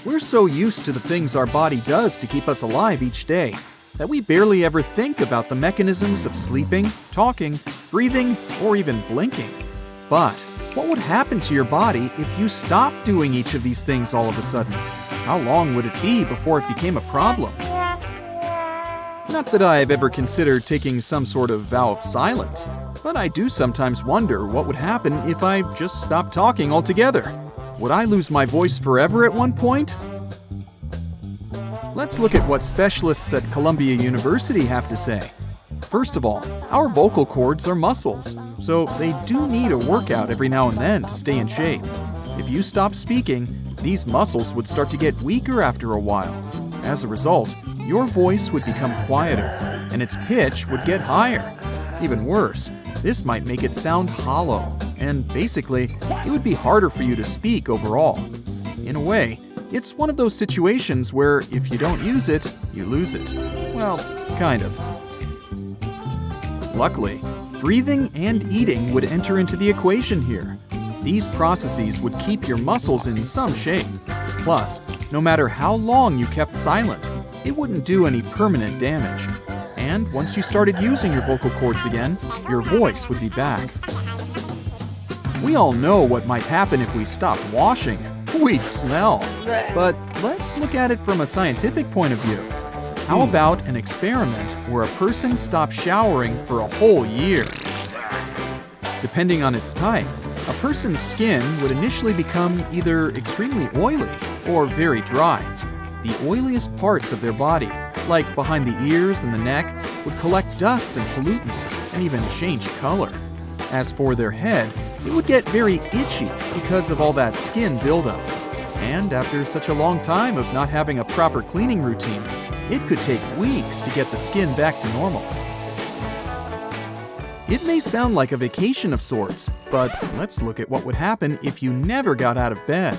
We're so used to the things our body does to keep us alive each day that we barely ever think about the mechanisms of sleeping, talking, breathing, or even blinking. But what would happen to your body if you stopped doing each of these things all of a sudden? How long would it be before it became a problem? Not that I've ever considered taking some sort of vow of silence, but I do sometimes wonder what would happen if I just stopped talking altogether. Would I lose my voice forever at one point? Let's look at what specialists at Columbia University have to say. First of all, our vocal cords are muscles, so they do need a workout every now and then to stay in shape. If you stopped speaking, these muscles would start to get weaker after a while. As a result, your voice would become quieter, and its pitch would get higher. Even worse, this might make it sound hollow, and basically, it would be harder for you to speak overall. In a way, it's one of those situations where if you don't use it, you lose it. Well, kind of. Luckily, breathing and eating would enter into the equation here. These processes would keep your muscles in some shape. Plus, no matter how long you kept silent, it wouldn't do any permanent damage. And once you started using your vocal cords again, your voice would be back. We all know what might happen if we stopped washing. We'd smell. But let's look at it from a scientific point of view. How about an experiment where a person stopped showering for a whole year? Depending on its type, a person's skin would initially become either extremely oily or very dry. The oiliest parts of their body, like behind the ears and the neck, would collect dust and pollutants and even change color. As for their head, it would get very itchy because of all that skin buildup. And after such a long time of not having a proper cleaning routine, it could take weeks to get the skin back to normal. It may sound like a vacation of sorts, but let's look at what would happen if you never got out of bed.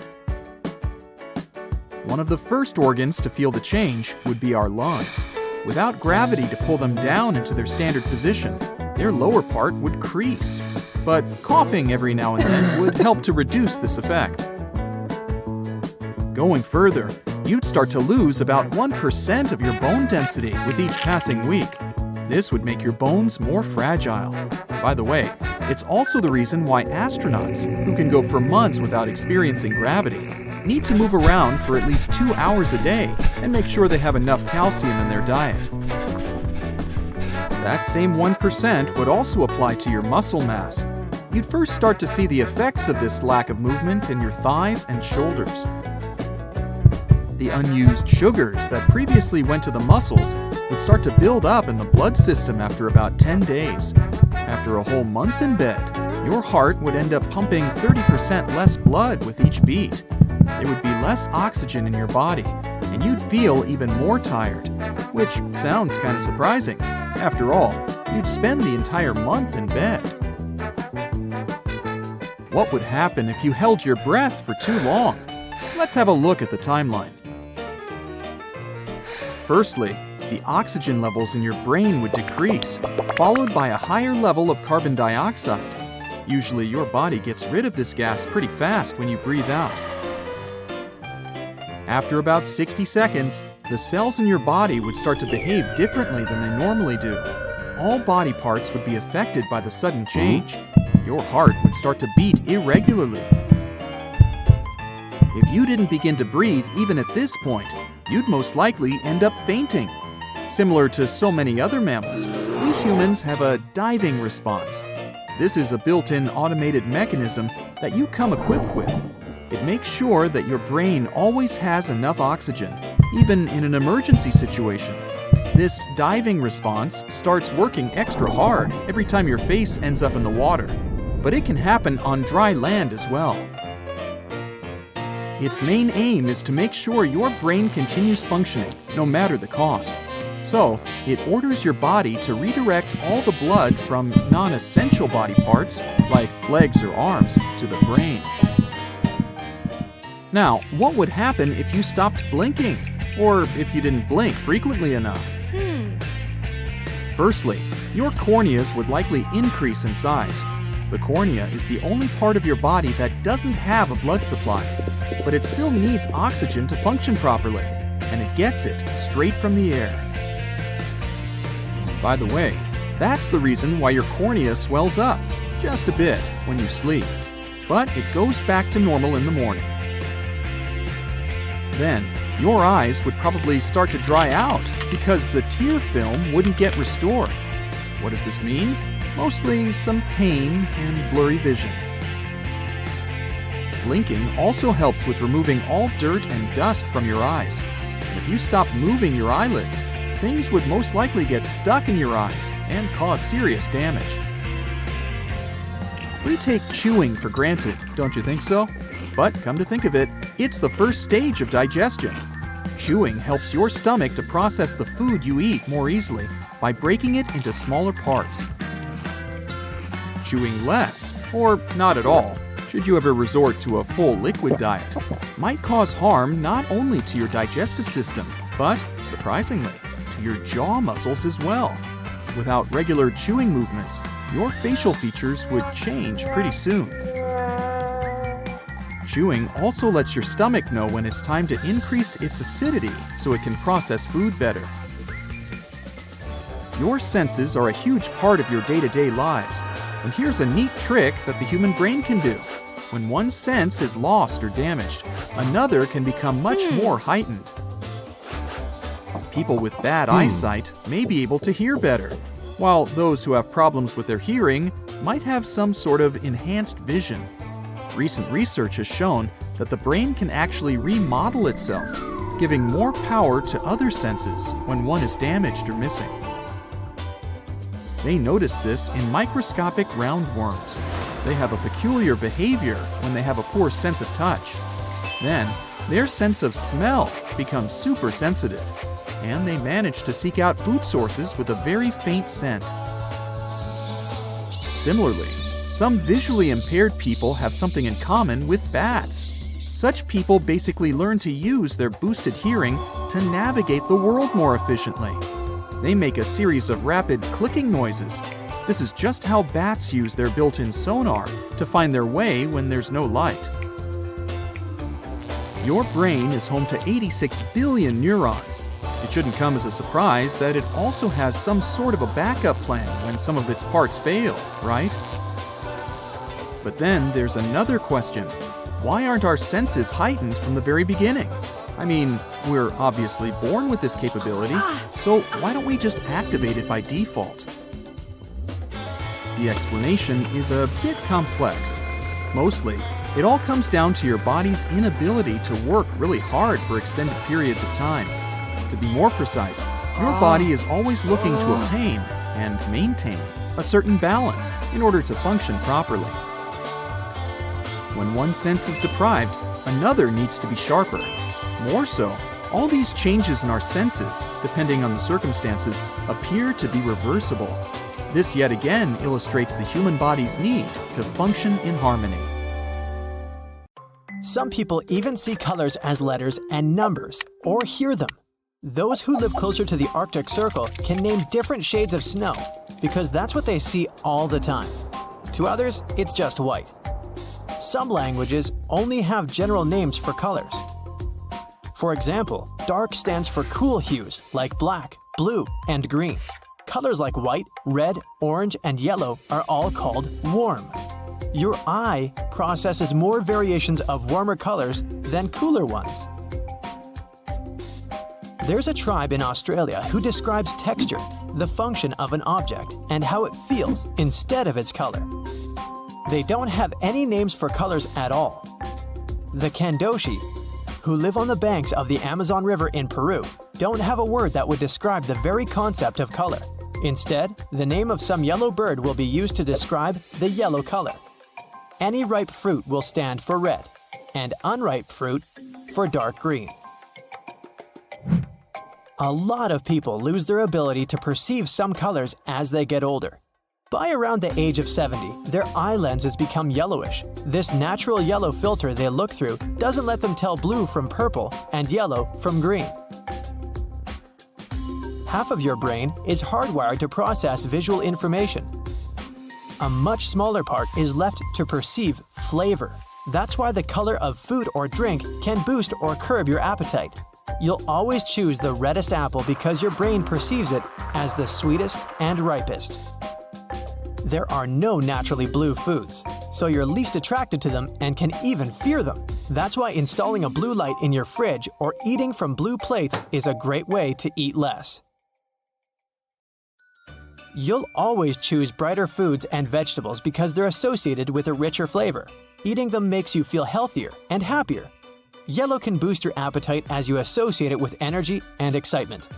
One of the first organs to feel the change would be our lungs. Without gravity to pull them down into their standard position, their lower part would crease. But coughing every now and then would help to reduce this effect. Going further, you'd start to lose about 1% of your bone density with each passing week. This would make your bones more fragile. By the way, it's also the reason why astronauts, who can go for months without experiencing gravity, need to move around for at least 2 hours a day and make sure they have enough calcium in their diet. That same 1% would also apply to your muscle mass. You'd first start to see the effects of this lack of movement in your thighs and shoulders. The unused sugars that previously went to the muscles would start to build up in the blood system after about 10 days. After a whole month in bed, your heart would end up pumping 30% less blood with each beat. There would be less oxygen in your body, and you'd feel even more tired, which sounds kind of surprising. After all, you'd spend the entire month in bed. What would happen if you held your breath for too long? Let's have a look at the timeline. Firstly, the oxygen levels in your brain would decrease, followed by a higher level of carbon dioxide. Usually your body gets rid of this gas pretty fast when you breathe out. After about 60 seconds, the cells in your body would start to behave differently than they normally do. All body parts would be affected by the sudden change. Your heart would start to beat irregularly. If you didn't begin to breathe even at this point, you'd most likely end up fainting. Similar to so many other mammals, we humans have a diving response. This is a built-in automated mechanism that you come equipped with. It makes sure that your brain always has enough oxygen, even in an emergency situation. This diving response starts working extra hard every time your face ends up in the water, but it can happen on dry land as well. Its main aim is to make sure your brain continues functioning, no matter the cost. So, it orders your body to redirect all the blood from non-essential body parts, like legs or arms, to the brain. Now, what would happen if you stopped blinking? Or if you didn't blink frequently enough? Firstly, your corneas would likely increase in size. The cornea is the only part of your body that doesn't have a blood supply, but it still needs oxygen to function properly, and it gets it straight from the air. By the way, that's the reason why your cornea swells up, just a bit, when you sleep, but it goes back to normal in the morning. Then, your eyes would probably start to dry out because the tear film wouldn't get restored. What does this mean? Mostly some pain and blurry vision. Blinking also helps with removing all dirt and dust from your eyes. And if you stop moving your eyelids, things would most likely get stuck in your eyes and cause serious damage. We take chewing for granted, don't you think so? But come to think of it, it's the first stage of digestion. Chewing helps your stomach to process the food you eat more easily by breaking it into smaller parts. Chewing less, or not at all, should you ever resort to a full liquid diet, might cause harm not only to your digestive system, but, surprisingly, to your jaw muscles as well. Without regular chewing movements, your facial features would change pretty soon. Chewing also lets your stomach know when it's time to increase its acidity so it can process food better. Your senses are a huge part of your day-to-day lives, and here's a neat trick that the human brain can do. When one sense is lost or damaged, another can become much more heightened. People with bad eyesight may be able to hear better, while those who have problems with their hearing might have some sort of enhanced vision. Recent research has shown that the brain can actually remodel itself, giving more power to other senses when one is damaged or missing. They noticed this in microscopic roundworms. They have a peculiar behavior when they have a poor sense of touch. Then, their sense of smell becomes super sensitive, and they manage to seek out food sources with a very faint scent. Similarly, some visually impaired people have something in common with bats. Such people basically learn to use their boosted hearing to navigate the world more efficiently. They make a series of rapid clicking noises. This is just how bats use their built-in sonar to find their way when there's no light. Your brain is home to 86 billion neurons. It shouldn't come as a surprise that it also has some sort of a backup plan when some of its parts fail, right? But then there's another question. Why aren't our senses heightened from the very beginning? I mean, we're obviously born with this capability, so why don't we just activate it by default? The explanation is a bit complex. Mostly, it all comes down to your body's inability to work really hard for extended periods of time. To be more precise, your body is always looking to obtain and maintain a certain balance in order to function properly. When one sense is deprived, another needs to be sharper. More so, all these changes in our senses, depending on the circumstances, appear to be reversible. This yet again illustrates the human body's need to function in harmony. Some people even see colors as letters and numbers, or hear them. Those who live closer to the Arctic Circle can name different shades of snow, because that's what they see all the time. To others, it's just white. Some languages only have general names for colors. For example, dark stands for cool hues like black, blue, and green. Colors like white, red, orange, and yellow are all called warm. Your eye processes more variations of warmer colors than cooler ones. There's a tribe in Australia who describes texture, the function of an object, and how it feels instead of its color. They don't have any names for colors at all. The Kandoshi, who live on the banks of the Amazon River in Peru, don't have a word that would describe the very concept of color. Instead, the name of some yellow bird will be used to describe the yellow color. Any ripe fruit will stand for red, and unripe fruit for dark green. A lot of people lose their ability to perceive some colors as they get older. By around the age of 70, their eye lenses become yellowish. This natural yellow filter they look through doesn't let them tell blue from purple and yellow from green. Half of your brain is hardwired to process visual information. a much smaller part is left to perceive flavor. That's why the color of food or drink can boost or curb your appetite. You'll always choose the reddest apple because your brain perceives it as the sweetest and ripest. There are no naturally blue foods, so you're least attracted to them and can even fear them. That's why installing a blue light in your fridge or eating from blue plates is a great way to eat less. You'll always choose brighter foods and vegetables because they're associated with a richer flavor. Eating them makes you feel healthier and happier. Yellow can boost your appetite as you associate it with energy and excitement.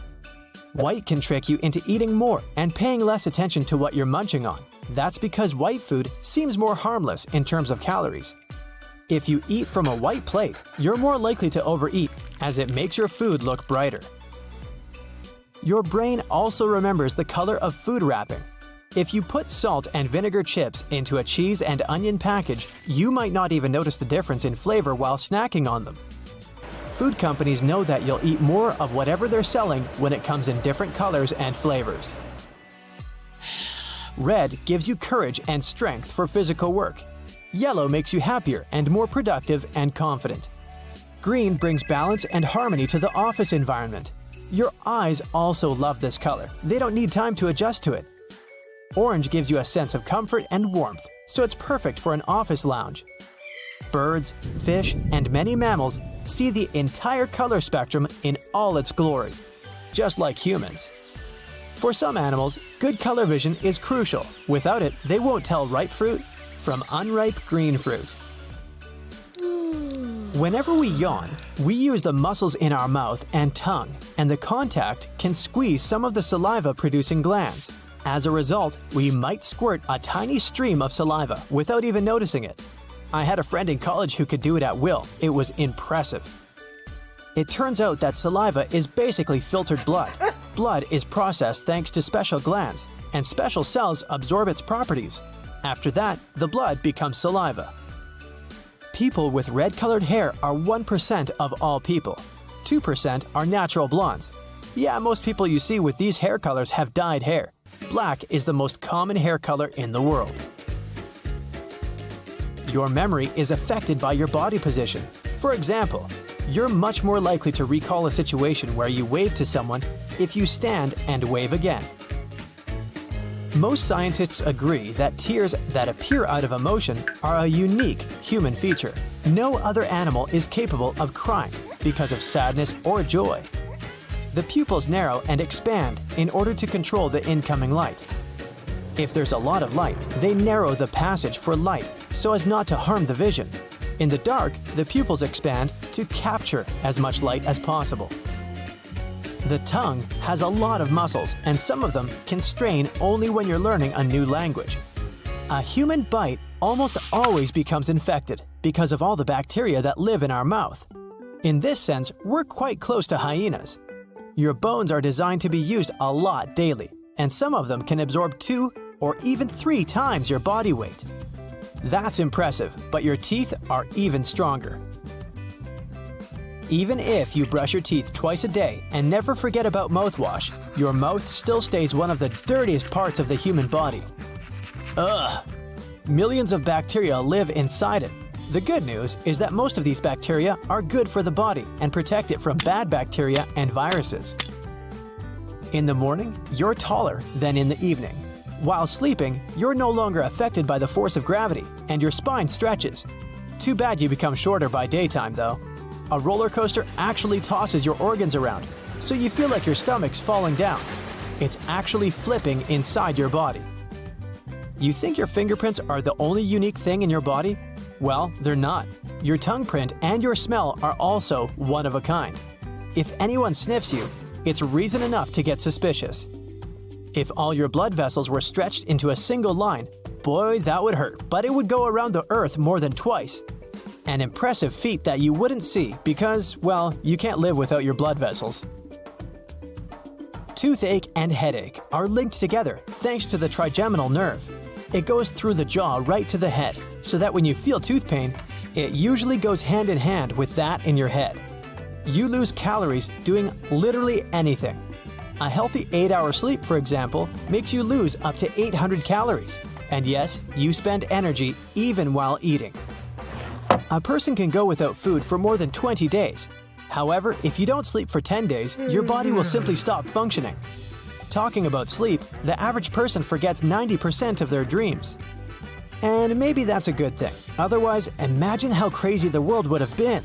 White can trick you into eating more and paying less attention to what you're munching on. That's because white food seems more harmless in terms of calories. If you eat from a white plate, you're more likely to overeat as it makes your food look brighter. Your brain also remembers the color of food wrapping. If you put salt and vinegar chips into a cheese and onion package, you might not even notice the difference in flavor while snacking on them. Food companies know that you'll eat more of whatever they're selling when it comes in different colors and flavors. Red gives you courage and strength for physical work. Yellow makes you happier and more productive and confident. Green brings balance and harmony to the office environment. Your eyes also love this color. They don't need time to adjust to it. Orange gives you a sense of comfort and warmth, so it's perfect for an office lounge. Birds, fish, and many mammals see the entire color spectrum in all its glory, just like humans. For some animals, good color vision is crucial. Without it, they won't tell ripe fruit from unripe green fruit. Whenever we yawn, we use the muscles in our mouth and tongue, and the contact can squeeze some of the saliva-producing glands. As a result, we might squirt a tiny stream of saliva without even noticing it. I had a friend in college who could do it at will. It was impressive. It turns out that saliva is basically filtered blood. Blood is processed thanks to special glands, and special cells absorb its properties. After that, the blood becomes saliva. People with red-colored hair are 1% of all people. 2% are natural blondes. Yeah, most people you see with these hair colors have dyed hair. Black is the most common hair color in the world. Your memory is affected by your body position. For example, you're much more likely to recall a situation where you wave to someone if you stand and wave again. Most scientists agree that tears that appear out of emotion are a unique human feature. No other animal is capable of crying because of sadness or joy. The pupils narrow and expand in order to control the incoming light. If there's a lot of light, they narrow the passage for light so as not to harm the vision. In the dark, the pupils expand to capture as much light as possible. The tongue has a lot of muscles, and some of them can strain only when you're learning a new language. A human bite almost always becomes infected because of all the bacteria that live in our mouth. In this sense, we're quite close to hyenas. Your bones are designed to be used a lot daily, and some of them can absorb 2 or even 3 times your body weight. That's impressive, but your teeth are even stronger. Even if you brush your teeth twice a day and never forget about mouthwash, your mouth still stays one of the dirtiest parts of the human body. Ugh! Millions of bacteria live inside it. The good news is that most of these bacteria are good for the body and protect it from bad bacteria and viruses. In the morning, you're taller than in the evening. While sleeping, you're no longer affected by the force of gravity, and your spine stretches. Too bad you become shorter by daytime, though. A roller coaster actually tosses your organs around, so you feel like your stomach's falling down. It's actually flipping inside your body. You think your fingerprints are the only unique thing in your body? Well, they're not. Your tongue print and your smell are also one of a kind. If anyone sniffs you, it's reason enough to get suspicious. If all your blood vessels were stretched into a single line, boy, that would hurt, but it would go around the earth more than twice. An impressive feat that you wouldn't see because, well, you can't live without your blood vessels. Toothache and headache are linked together thanks to the trigeminal nerve. It goes through the jaw right to the head, so that when you feel tooth pain, it usually goes hand in hand with that in your head. You lose calories doing literally anything. A healthy 8-hour sleep, for example, makes you lose up to 800 calories, And yes, you spend energy even while eating. A person can go without food for more than 20 days. However, if you don't sleep for 10 days, your body will simply stop functioning. Talking about sleep, the average person forgets 90% of their dreams. And maybe that's a good thing. Otherwise, imagine how crazy the world would have been.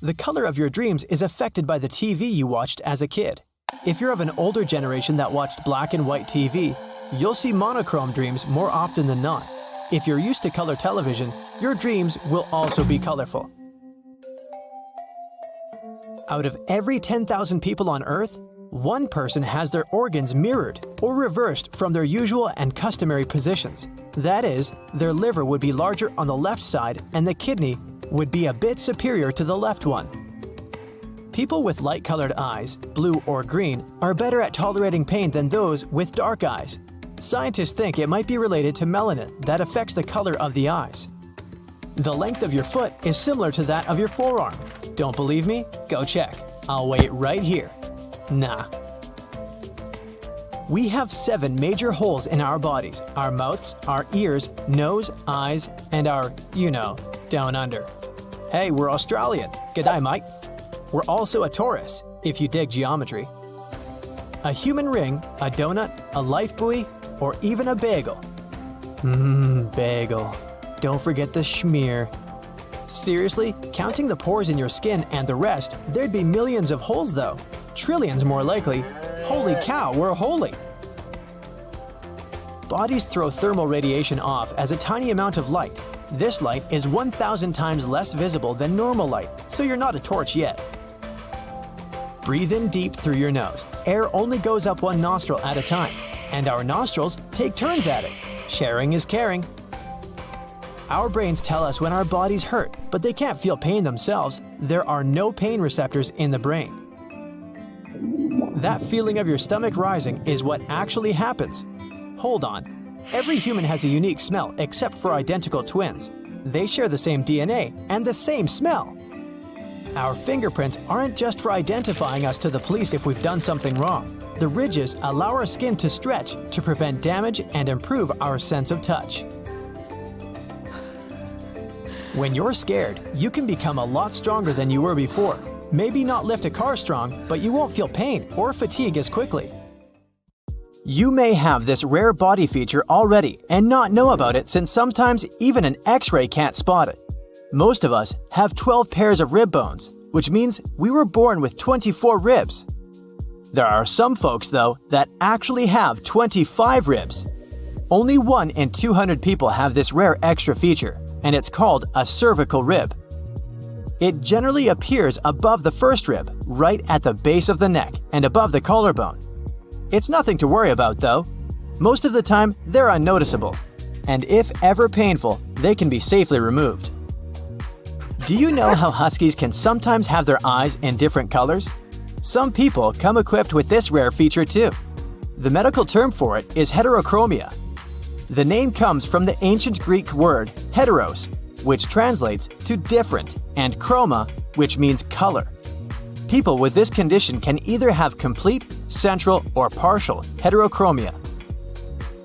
The color of your dreams is affected by the TV you watched as a kid. If you're of an older generation that watched black and white TV, you'll see monochrome dreams more often than not. If you're used to color television, your dreams will also be colorful. Out of every 10,000 people on Earth, one person has their organs mirrored or reversed from their usual and customary positions. That is, their liver would be larger on the left side and the kidney would be a bit superior to the left one. People with light-colored eyes, blue or green, are better at tolerating pain than those with dark eyes. Scientists think it might be related to melanin that affects the color of the eyes. The length of your foot is similar to that of your forearm. Don't believe me? Go check. I'll wait right here. Nah. We have 7 major holes in our bodies: our mouths, our ears, nose, eyes, and our, down under. Hey, we're Australian. G'day, mate. We're also a torus, if you dig geometry. A human ring, a donut, a life buoy, or even a bagel. Bagel. Don't forget the schmear. Seriously, counting the pores in your skin and the rest, there'd be millions of holes though. Trillions more likely. Holy cow, we're holy! Bodies throw thermal radiation off as a tiny amount of light. This light is 1,000 times less visible than normal light, so you're not a torch yet. Breathe in deep through your nose. Air only goes up one nostril at a time, and our nostrils take turns at it. Sharing is caring. Our brains tell us when our bodies hurt, but they can't feel pain themselves. There are no pain receptors in the brain. That feeling of your stomach rising is what actually happens. Hold on. Every human has a unique smell except for identical twins. They share the same DNA and the same smell. Our fingerprints aren't just for identifying us to the police if we've done something wrong. The ridges allow our skin to stretch to prevent damage and improve our sense of touch. When you're scared, you can become a lot stronger than you were before. Maybe not lift a car strong, but you won't feel pain or fatigue as quickly. You may have this rare body feature already and not know about it, since sometimes even an X-ray can't spot it. Most of us have 12 pairs of rib bones, which means we were born with 24 ribs. There are some folks, though, that actually have 25 ribs. Only 1 in 200 people have this rare extra feature, and it's called a cervical rib. It generally appears above the first rib, right at the base of the neck and above the collarbone. It's nothing to worry about, though. Most of the time, they're unnoticeable, and if ever painful, they can be safely removed. Do you know how huskies can sometimes have their eyes in different colors? Some people come equipped with this rare feature too. The medical term for it is heterochromia. The name comes from the ancient Greek word heteros, which translates to different, and chroma, which means color. People with this condition can either have complete, central, or partial heterochromia.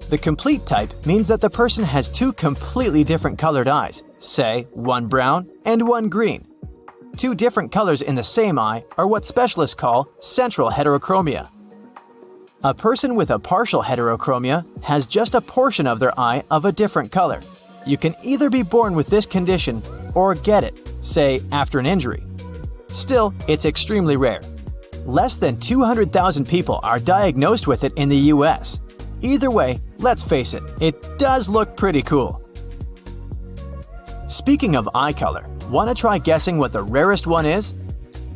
The complete type means that the person has 2 completely different colored eyes, say one brown and one green. 2 different colors in the same eye are what specialists call central heterochromia. A person with a partial heterochromia has just a portion of their eye of a different color. You can either be born with this condition or get it, say after an injury. Still, it's extremely rare. Less than 200,000 people are diagnosed with it in the US. Either way, let's face it, it does look pretty cool. Speaking of eye color, want to try guessing what the rarest one is?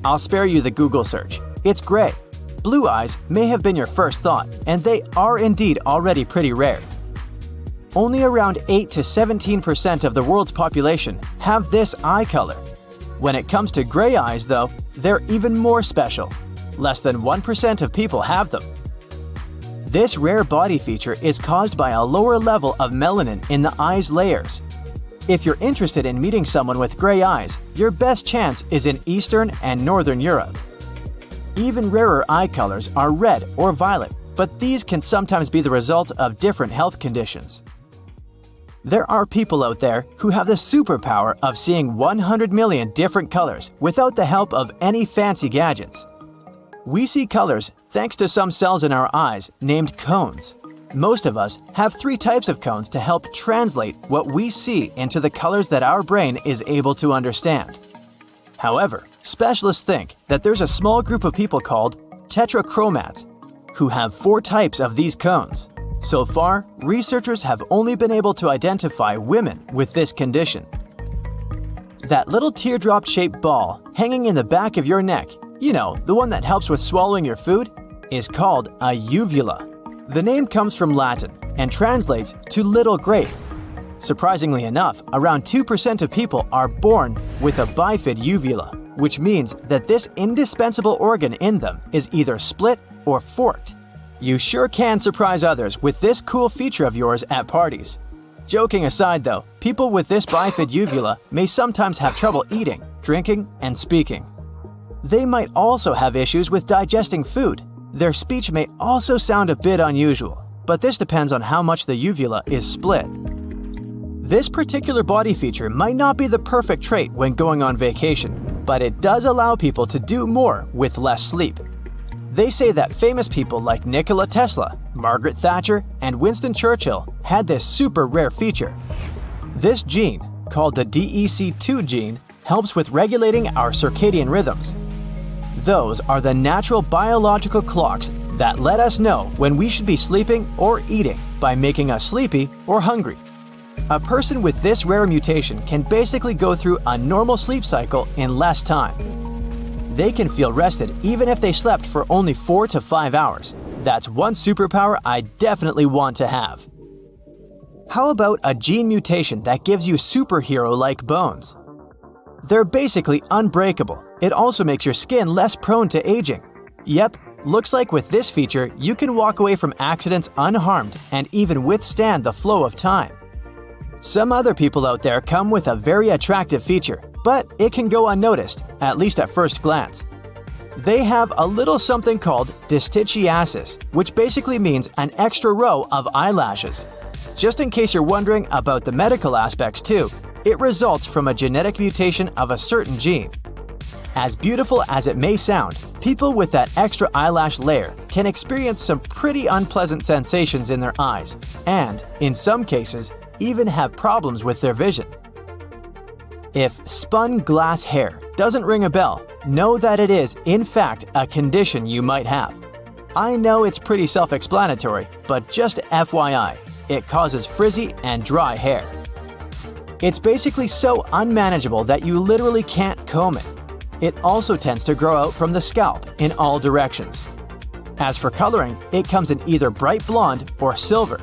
I'll spare you the Google search. It's gray. Blue eyes may have been your first thought, and they are indeed already pretty rare. Only around 8 to 17% of the world's population have this eye color. When it comes to gray eyes, though, they're even more special. Less than 1% of people have them. This rare body feature is caused by a lower level of melanin in the eye's layers. If you're interested in meeting someone with gray eyes, your best chance is in Eastern and Northern Europe. Even rarer eye colors are red or violet, but these can sometimes be the result of different health conditions. There are people out there who have the superpower of seeing 100 million different colors without the help of any fancy gadgets. We see colors thanks to some cells in our eyes named cones. Most of us have 3 types of cones to help translate what we see into the colors that our brain is able to understand. However, specialists think that there's a small group of people called tetrachromats who have 4 types of these cones. So far, researchers have only been able to identify women with this condition. That little teardrop-shaped ball hanging in the back of your neck, you know, the one that helps with swallowing your food, is called a uvula. The name comes from Latin and translates to little grape. Surprisingly enough, around 2% of people are born with a bifid uvula, which means that this indispensable organ in them is either split or forked. You sure can surprise others with this cool feature of yours at parties. Joking aside though, people with this bifid uvula may sometimes have trouble eating, drinking, and speaking. They might also have issues with digesting food. Their speech may also sound a bit unusual, but this depends on how much the uvula is split. This particular body feature might not be the perfect trait when going on vacation, but it does allow people to do more with less sleep. They say that famous people like Nikola Tesla, Margaret Thatcher, and Winston Churchill had this super rare feature. This gene, called the DEC2 gene, helps with regulating our circadian rhythms. Those are the natural biological clocks that let us know when we should be sleeping or eating by making us sleepy or hungry. A person with this rare mutation can basically go through a normal sleep cycle in less time. They can feel rested even if they slept for only 4 to 5 hours. That's one superpower I definitely want to have. How about a gene mutation that gives you superhero-like bones? They're basically unbreakable. It also makes your skin less prone to aging. Yep, looks like with this feature, you can walk away from accidents unharmed and even withstand the flow of time. Some other people out there come with a very attractive feature, but it can go unnoticed, at least at first glance. They have a little something called distichiasis, which basically means an extra row of eyelashes. Just in case you're wondering about the medical aspects too, it results from a genetic mutation of a certain gene. As beautiful as it may sound, people with that extra eyelash layer can experience some pretty unpleasant sensations in their eyes, and, in some cases, even have problems with their vision. If spun glass hair doesn't ring a bell, know that it is, in fact, a condition you might have. I know it's pretty self-explanatory, but just FYI, it causes frizzy and dry hair. It's basically so unmanageable that you literally can't comb it. It also tends to grow out from the scalp in all directions. As for coloring, it comes in either bright blonde or silver.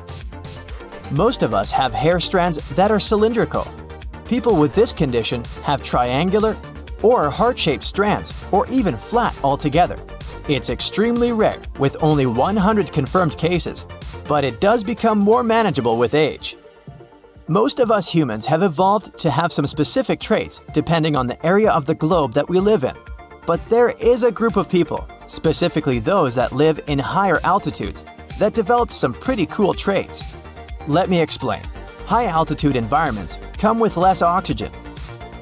Most of us have hair strands that are cylindrical. People with this condition have triangular or heart-shaped strands, or even flat altogether. It's extremely rare, with only 100 confirmed cases, but it does become more manageable with age. Most of us humans have evolved to have some specific traits depending on the area of the globe that we live in. But there is a group of people, specifically those that live in higher altitudes, that developed some pretty cool traits. Let me explain. High-altitude environments come with less oxygen.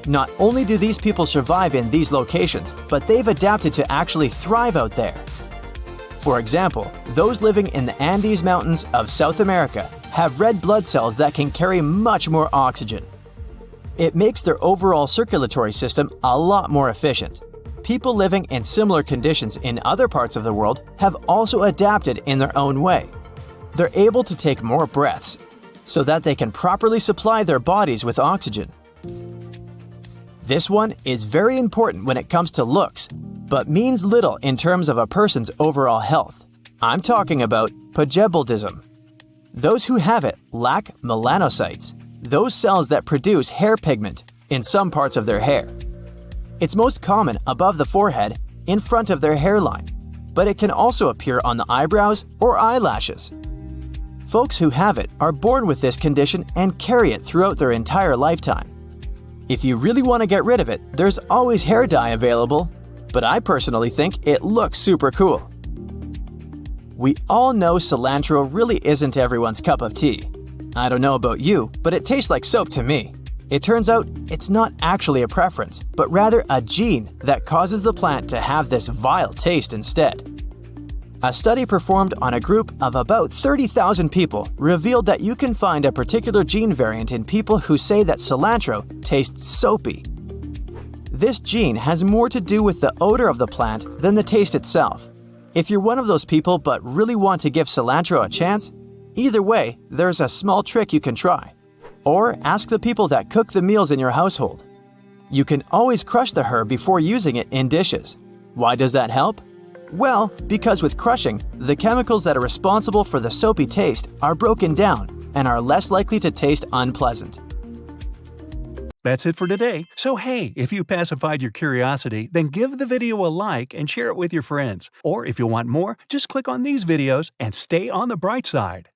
Not only do these people survive in these locations, but they've adapted to actually thrive out there. For example, those living in the Andes Mountains of South America have red blood cells that can carry much more oxygen. It makes their overall circulatory system a lot more efficient. People living in similar conditions in other parts of the world have also adapted in their own way. They're able to take more breaths so that they can properly supply their bodies with oxygen. This one is very important when it comes to looks, but means little in terms of a person's overall health. I'm talking about pugebaldism. Those who have it lack melanocytes, those cells that produce hair pigment in some parts of their hair. It's most common above the forehead, in front of their hairline, but it can also appear on the eyebrows or eyelashes. Folks who have it are born with this condition and carry it throughout their entire lifetime. If you really want to get rid of it, there's always hair dye available, but I personally think it looks super cool. We all know cilantro really isn't everyone's cup of tea. I don't know about you, but it tastes like soap to me. It turns out it's not actually a preference, but rather a gene that causes the plant to have this vile taste instead. A study performed on a group of about 30,000 people revealed that you can find a particular gene variant in people who say that cilantro tastes soapy. This gene has more to do with the odor of the plant than the taste itself. If you're one of those people but really want to give cilantro a chance, either way, there's a small trick you can try. Or ask the people that cook the meals in your household. You can always crush the herb before using it in dishes. Why does that help? Well, because with crushing, the chemicals that are responsible for the soapy taste are broken down and are less likely to taste unpleasant. That's it for today. So hey, if you pacified your curiosity, then give the video a like and share it with your friends. Or if you want more, just click on these videos and stay on the bright side.